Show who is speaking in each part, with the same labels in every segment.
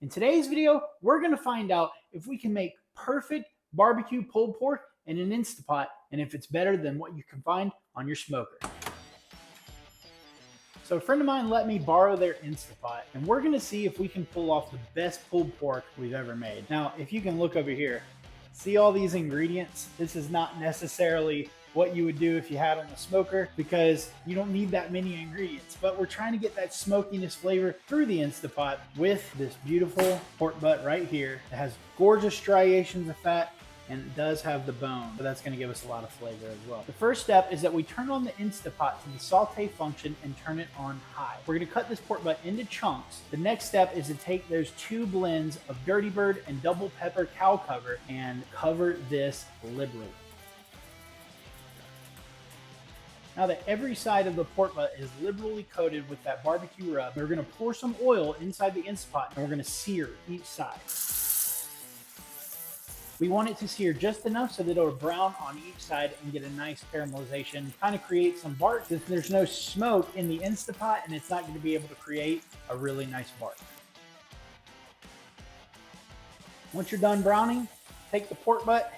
Speaker 1: In today's video, we're going to find out if we can make perfect barbecue pulled pork in an Instapot and if it's better than what you can find on your smoker. So a friend of mine let me borrow their Instapot and we're going to see if we can pull off the best pulled pork we've ever made. Now, if you can look over here, see all these ingredients? This is not necessarily what you would do if you had on the smoker because you don't need that many ingredients, but we're trying to get that smokiness flavor through the Instapot with this beautiful pork butt right here. It has gorgeous striations of fat and it does have the bone, so that's going to give us a lot of flavor as well. The first step is that we turn on the Instapot to the saute function and turn it on high. We're going to cut this pork butt into chunks. The next step is to take those two blends of Dirty Bird and Double Pepper cow cover and cover this liberally. Now that every side of the pork butt is liberally coated with that barbecue rub, we're going to pour some oil inside the Instapot and we're going to sear each side. We want it to sear just enough so that it'll brown on each side and get a nice caramelization, kind of create some bark. Since there's no smoke in the Instapot and it's not going to be able to create a really nice bark. Once you're done browning, take the pork butt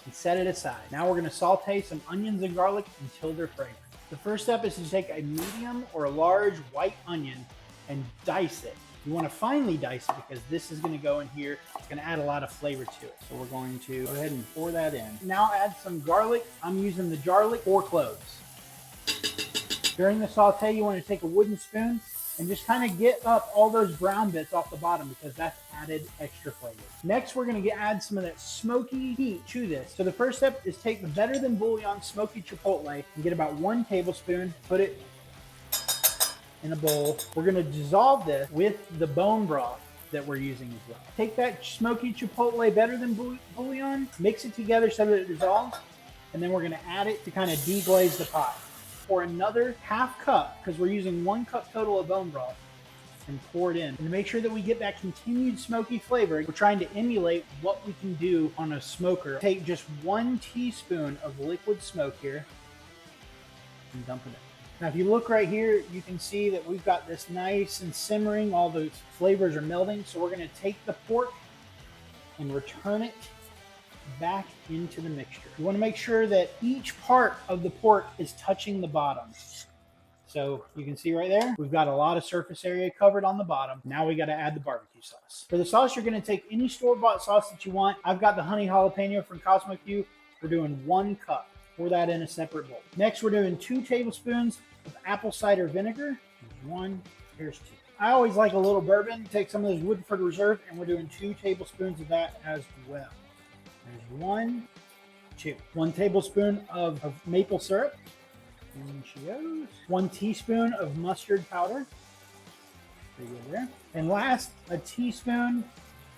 Speaker 1: and set it aside. Now we're going to saute some onions and garlic until they're fragrant. The first step is to take a medium or a large white onion and dice it. You want to finely dice it because this is going to go in here. It's going to add a lot of flavor to it. So we're going to go ahead and pour that in. Now add some garlic. I'm using the garlic 4 cloves. During the saute, you want to take a wooden spoon and just kind of get up all those brown bits off the bottom because that's added extra flavor. Next, we're going to add some of that smoky heat to this. So the first step is take the Better Than Bouillon smoky chipotle and get about 1 tablespoon, put it in a bowl. We're going to dissolve this with the bone broth that we're using as well. Take that smoky chipotle Better Than Bouillon, mix it together so that it dissolves, and then we're going to add it to kind of deglaze the pot. For another half cup, because we're using 1 cup total of bone broth, and pour it in. And to make sure that we get that continued smoky flavor, we're trying to emulate what we can do on a smoker. Take just 1 teaspoon of liquid smoke here and dump it in. Now, if you look right here, you can see that we've got this nice and simmering. All those flavors are melding. So we're going to take the pork and return it back into the mixture. You want to make sure that each part of the pork is touching the bottom. So you can see right there, we've got a lot of surface area covered on the bottom. Now we got to add the barbecue sauce. For the sauce, you're going to take any store-bought sauce that you want. I've got the honey jalapeno from Kosmo Q. We're doing 1 cup. Pour that in a separate bowl. Next, we're doing 2 tablespoons of apple cider vinegar. Here's 1, here's 2. I always like a little bourbon. Take some of this Woodford Reserve, and we're doing 2 tablespoons of that as well. There's 1, 2. 1 tablespoon of maple syrup. And she goes. 1 teaspoon of mustard powder. Pretty good there. And last, a teaspoon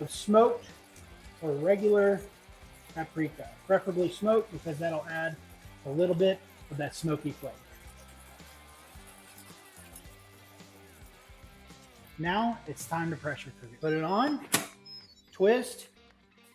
Speaker 1: of smoked or regular paprika. Preferably smoked because that'll add a little bit of that smoky flavor. Now it's time to pressure cook it. Put it on, twist,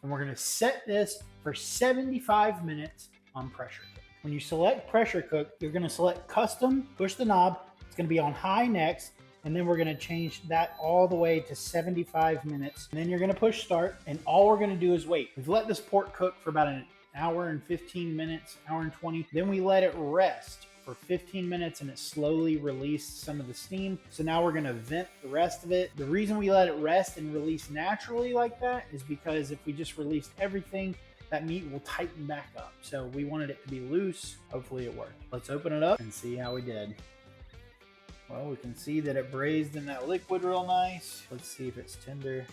Speaker 1: and we're going to set this for 75 minutes on pressure cook. When you select pressure cook, you're going to select custom, push the knob. It's going to be on high next, and then we're going to change that all the way to 75 minutes. And then you're going to push start, and all we're going to do is wait. We've let this pork cook for about an hour and 15 minutes, hour and 20. Then we let it rest for 15 minutes and it slowly released some of the steam. So now we're going to vent the rest of it. The reason we let it rest and release naturally like that is because if we just released everything, that meat will tighten back up. So we wanted it to be loose. Hopefully it worked. Let's open it up and see how we did. Well, we can see that it braised in that liquid real nice. Let's see if it's tender.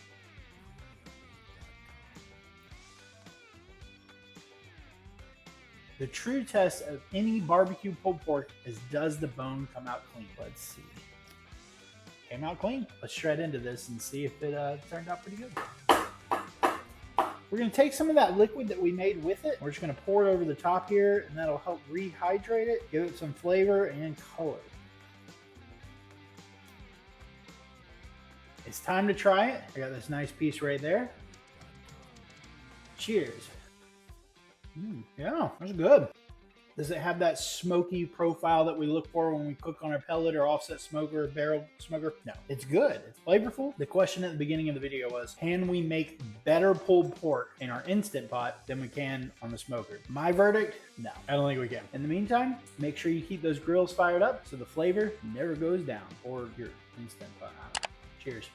Speaker 1: The true test of any barbecue pulled pork is, does the bone come out clean? Let's see. Came out clean. Let's shred into this and see if it turned out pretty good. We're going to take some of that liquid that we made with it. We're just going to pour it over the top here, and that'll help rehydrate it, give it some flavor and color. It's time to try it. I got this nice piece right there. Cheers. Yeah, that's good. Does it have that smoky profile that we look for when we cook on our pellet or offset smoker or barrel smoker? No. It's good. It's flavorful. The question at the beginning of the video was, can we make better pulled pork in our Instant Pot than we can on the smoker? My verdict, no. I don't think we can. In the meantime, make sure you keep those grills fired up so the flavor never goes down, or your Instant Pot. Cheers.